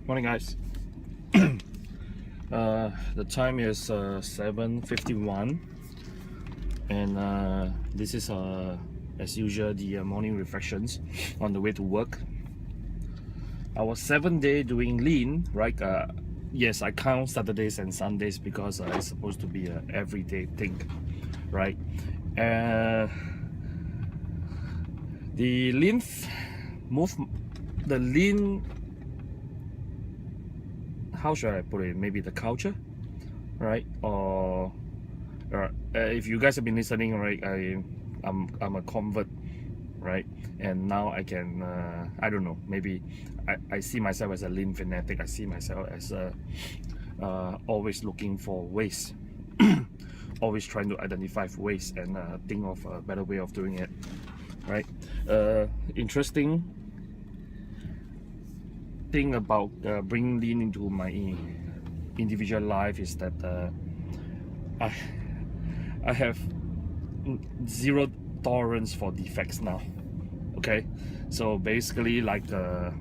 Morning, guys. The time is 7:51, and this is as usual the morning reflections on the way to work. Our 7th day doing lean, right? Yes, I count Saturdays and Sundays because it's supposed to be a everyday thing, right? The lean how should I put it? Maybe the culture, right? Or if you guys have been listening, right? I'm a convert, right? And now I can I don't know. Maybe I see myself as a lean fanatic. I see myself as always looking for ways, always trying to identify ways and think of a better way of doing it, right? Interesting thing about bringing lean into my individual life is that I have zero tolerance for defects now. Okay, so basically, like I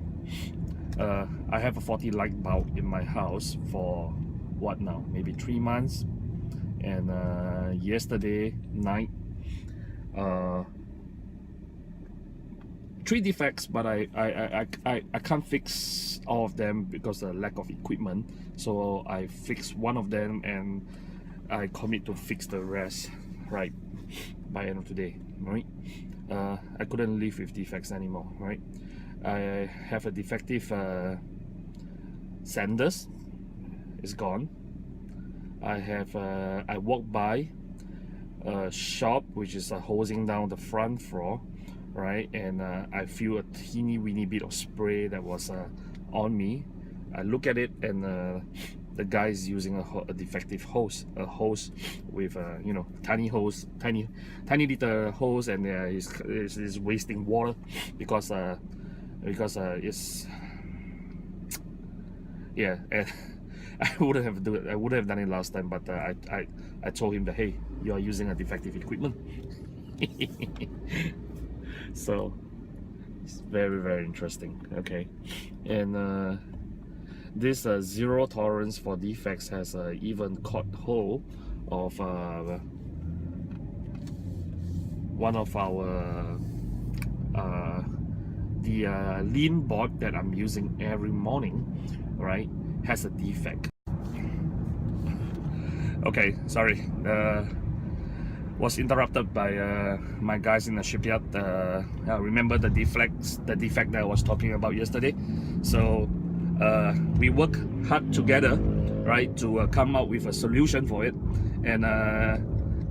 have a 40 light bulb in my house for what now, maybe 3 months, and yesterday night 3 defects, but I can't fix all of them because of lack of equipment. So I fixed one of them and I commit to fix the rest, right, by end of today, right? I couldn't live with defects anymore, right? I have a defective sanders, it's gone. I walked by a shop which is hosing down the front floor, right, and I feel a teeny weeny bit of spray that was on me. I look at it and the guy is using a defective hose, a hose with you know, tiny hose, tiny little hose, and is wasting water because it's, yeah. And I wouldn't have done it last time, but I told him that, hey, you are using a defective equipment. So it's very interesting. Okay, and this zero tolerance for defects has even caught hold of one of our the lean board that I'm using every morning, right, has a defect. Okay, sorry, was interrupted by my guys in the shipyard. Remember the defect that I was talking about yesterday. So we work hard together, right, to come up with a solution for it, and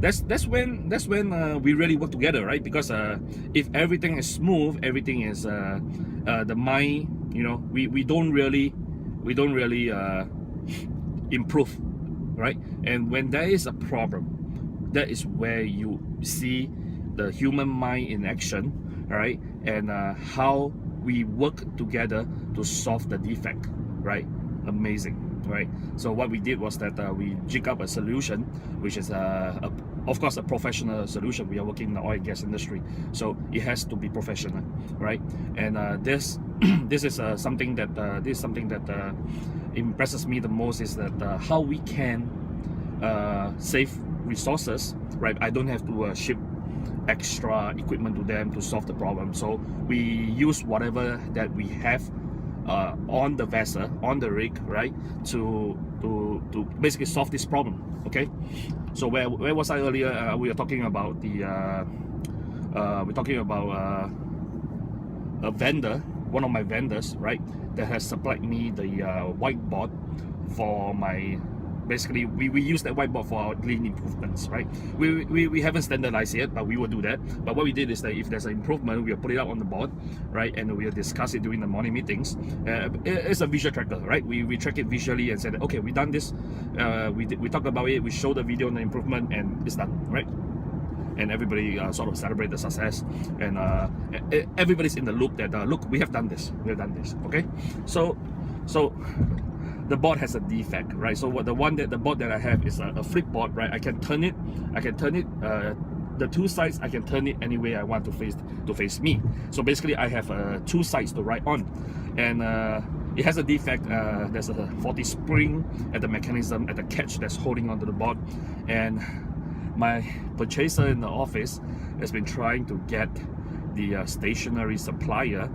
that's when we really work together, right? Because if everything is smooth, everything is the mind, you know, we don't really improve, right? And when there is a problem, that is where you see the human mind in action, right? And how we work together to solve the defect, right? Amazing, right? So what we did was that we jig up a solution, which is of course a professional solution. We are working in the oil and gas industry, so it has to be professional, right? And this is something that impresses me the most, is that how we can save resources, right? I don't have to ship extra equipment to them to solve the problem. So we use whatever that we have on the vessel, on the rig, right, to basically solve this problem. Okay, so where was I earlier? We were talking about the a vendor, one of my vendors, right, that has supplied me the whiteboard for my. Basically, we use that whiteboard for our lean improvements, right? We haven't standardized yet, but we will do that. But what we did is that if there's an improvement, we'll put it up on the board, right? And we'll discuss it during the morning meetings. It's a visual tracker, right? We track it visually and said, okay, we done this. We talk about it. We show the video on the improvement, and it's done, right? And everybody sort of celebrate the success, and everybody's in the loop that look, we have done this. Okay, so the board has a defect, right? So the board that I have is a flip board, right? I can turn it. The two sides, I can turn it any way I want to face me. So basically, I have 2 sides to write on, and it has a defect. There's a faulty spring at the mechanism, at the catch that's holding onto the board, and my purchaser in the office has been trying to get the stationary supplier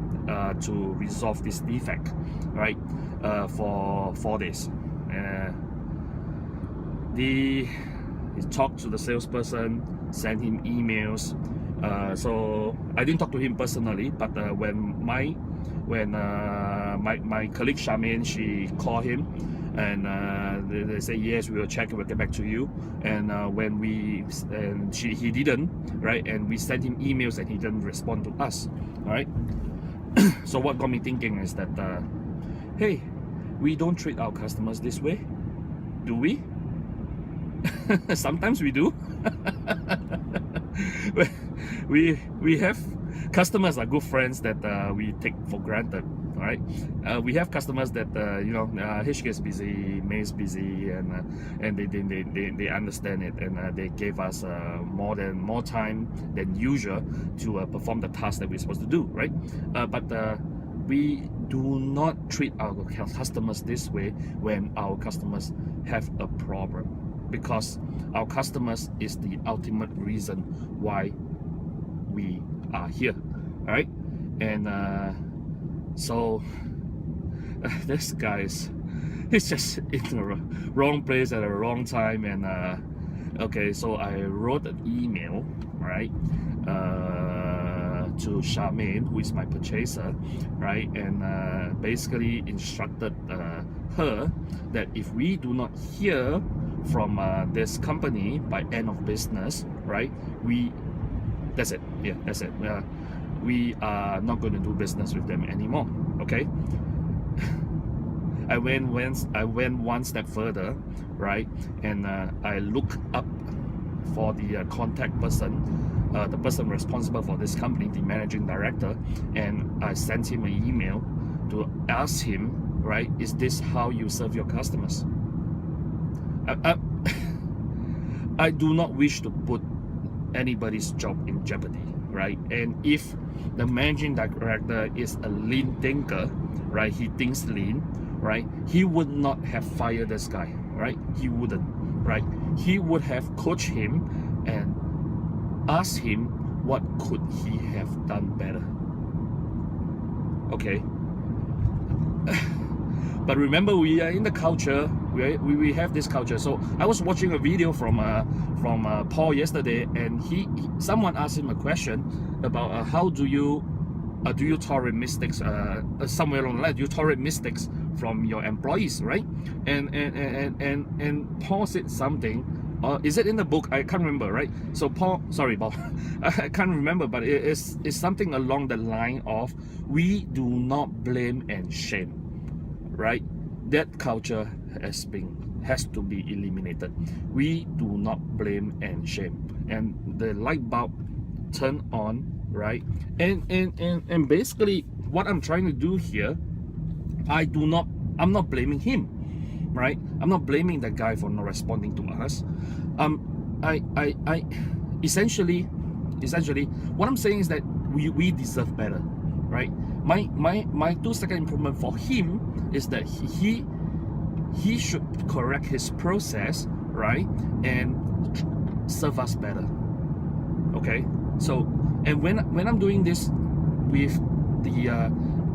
to resolve this defect, right, for 4 days. He talked to the salesperson, sent him emails. So I didn't talk to him personally, but when my colleague Charmaine, she called him, and they say yes, we will check and we'll get back to you. And he didn't, right? And we sent him emails and he didn't respond to us, all right? So what got me thinking is that, hey, we don't treat our customers this way, do we? Sometimes we do. we have customers are good friends that we take for granted, right? We have customers that HK is busy, May is busy, and they understand it, and they gave us more time than usual to perform the task that we're supposed to do, right? But we do not treat our customers this way when our customers have a problem, because our customers is the ultimate reason why we are here, all right? And so this guy he's just in the wrong place at the wrong time. And okay, so I wrote an email, right, to Charmaine, who is my purchaser, right, and basically instructed her that if we do not hear from this company by end of business, right, that's it. Yeah, that's it. We are not going to do business with them anymore. Okay. I went one step further, right, and I looked up for the contact person, the person responsible for this company, the managing director, and I sent him an email to ask him, right, is this how you serve your customers? I do not wish to put anybody's job in jeopardy, right? And if the managing director is a lean thinker, right, he thinks lean, right, he would not have fired this guy, right? He wouldn't, right? He would have coached him and asked him what could he have done better. Okay. But remember, we are in the culture. We have this culture. So I was watching a video from Paul yesterday, and someone asked him a question about how do you tolerate mistakes somewhere along the line. Do you tolerate mistakes from your employees, right? And Paul said something. Is it in the book? I can't remember, right? So sorry, Paul, I can't remember, but it's something along the line of we do not blame and shame. Right, that culture has to be eliminated. We do not blame and shame, and the light bulb turned on, right? And basically, what I'm trying to do here, I'm not blaming him, right? I'm not blaming that guy for not responding to us. I essentially, what I'm saying is that we deserve better, right? My 2-second improvement for him is that he should correct his process, right, and serve us better. Okay, so and when I'm doing this with the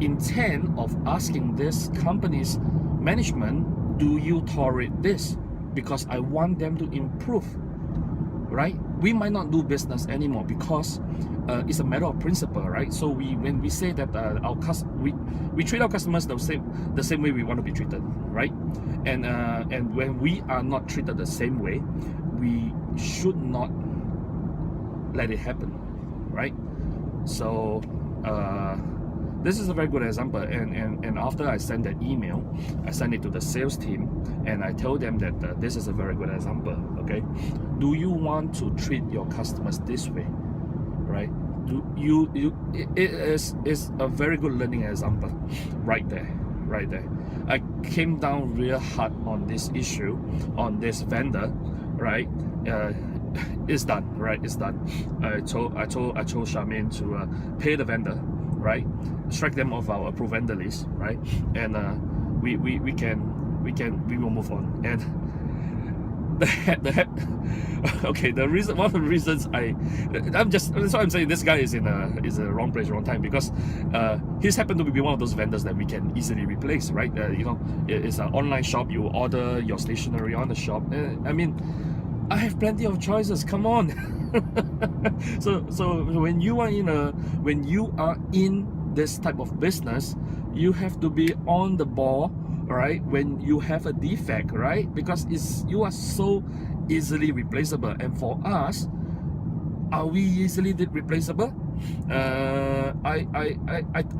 intent of asking this company's management, do you tolerate this? Because I want them to improve, right? We might not do business anymore because it's a matter of principle, right? So when we say that we treat our customers the same way we want to be treated, right? And when we are not treated the same way, we should not let it happen, right? So this is a very good example. And after I sent that email, I sent it to the sales team, and I told them that this is a very good example. Okay, do you want to treat your customers this way, right? It is a very good learning example, right there. I came down real hard on this issue, on this vendor, right? It's done, right? It's done. I told Charmaine to pay the vendor, right? strike them off our approved vendor list, right? And we will move on. And okay, one of the reasons that's why I'm saying this guy is in a wrong place, wrong time, because he's happened to be one of those vendors that we can easily replace, right? You know, it's an online shop. You order your stationery on the shop. I mean, I have plenty of choices. Come on. so when you are in this type of business, you have to be on the ball, right? When you have a defect, right? Because you are so easily replaceable. And for us, are we easily replaceable? I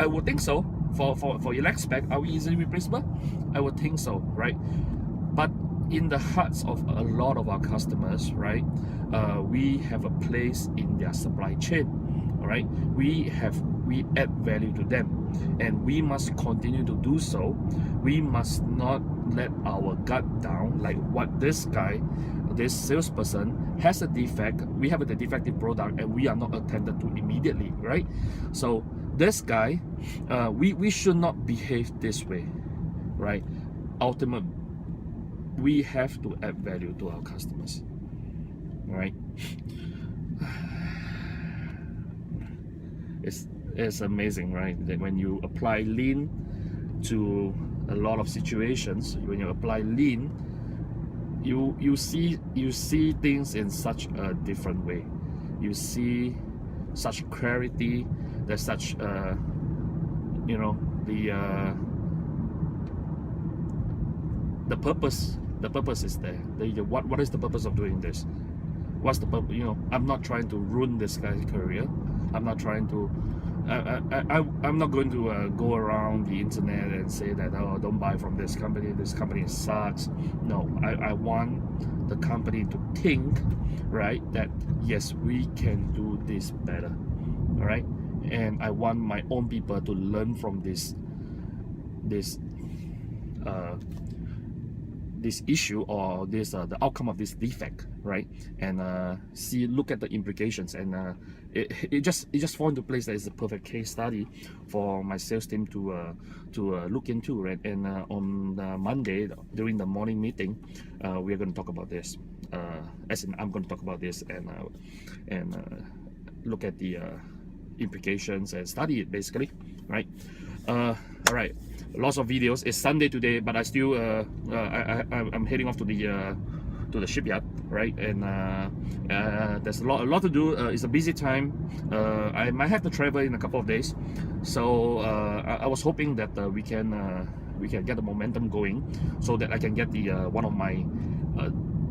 would think so. For Elecspec, are we easily replaceable? I would think so, right? But in the hearts of a lot of our customers, right, we have a place in their supply chain, all right? We add value to them, and we must continue to do so. We must not let our guard down, like what this salesperson has a defect. We have a defective product, and we are not attended to immediately, right? So this guy, we should not behave this way, right? Ultimately, we have to add value to our customers, right? It's amazing, right? That when you apply lean to a lot of situations, when you apply lean, you see things in such a different way. You see such clarity. There's such the purpose is there. What is the purpose of doing this? What's the purpose? I'm not trying to ruin this guy's career. I'm not trying to I'm not going to go around the internet and say that, oh, don't buy from this company sucks. No, I want the company to think, right, that yes, we can do this better, all right? And I want my own people to learn from this issue, or the outcome of this defect, right? And look at the implications, and it just fall into place. That is a perfect case study for my sales team to look into, right? And on Monday during the morning meeting, we are going to talk about this. As in, I'm going to talk about this and look at the implications and study it, basically, right? All right, lots of videos. It's Sunday today, but I still I'm heading off to the shipyard, right? And there's a lot to do. It's a busy time. I might have to travel in a couple of days, so I was hoping that we can get the momentum going, so that I can get the one of my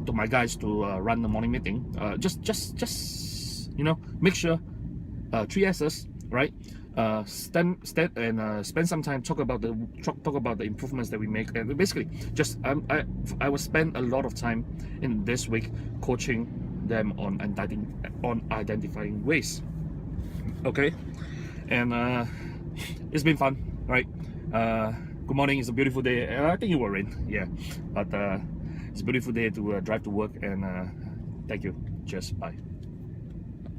to my guys to run the morning meeting. Just make sure 3 S's, right? Spend some time talk about the improvements that we make, and basically just I will spend a lot of time in this week coaching them on identifying ways. Okay, and it's been fun, right? Good morning. It's a beautiful day. I think it will rain, yeah, but it's a beautiful day to drive to work, and thank you. Cheers. Bye.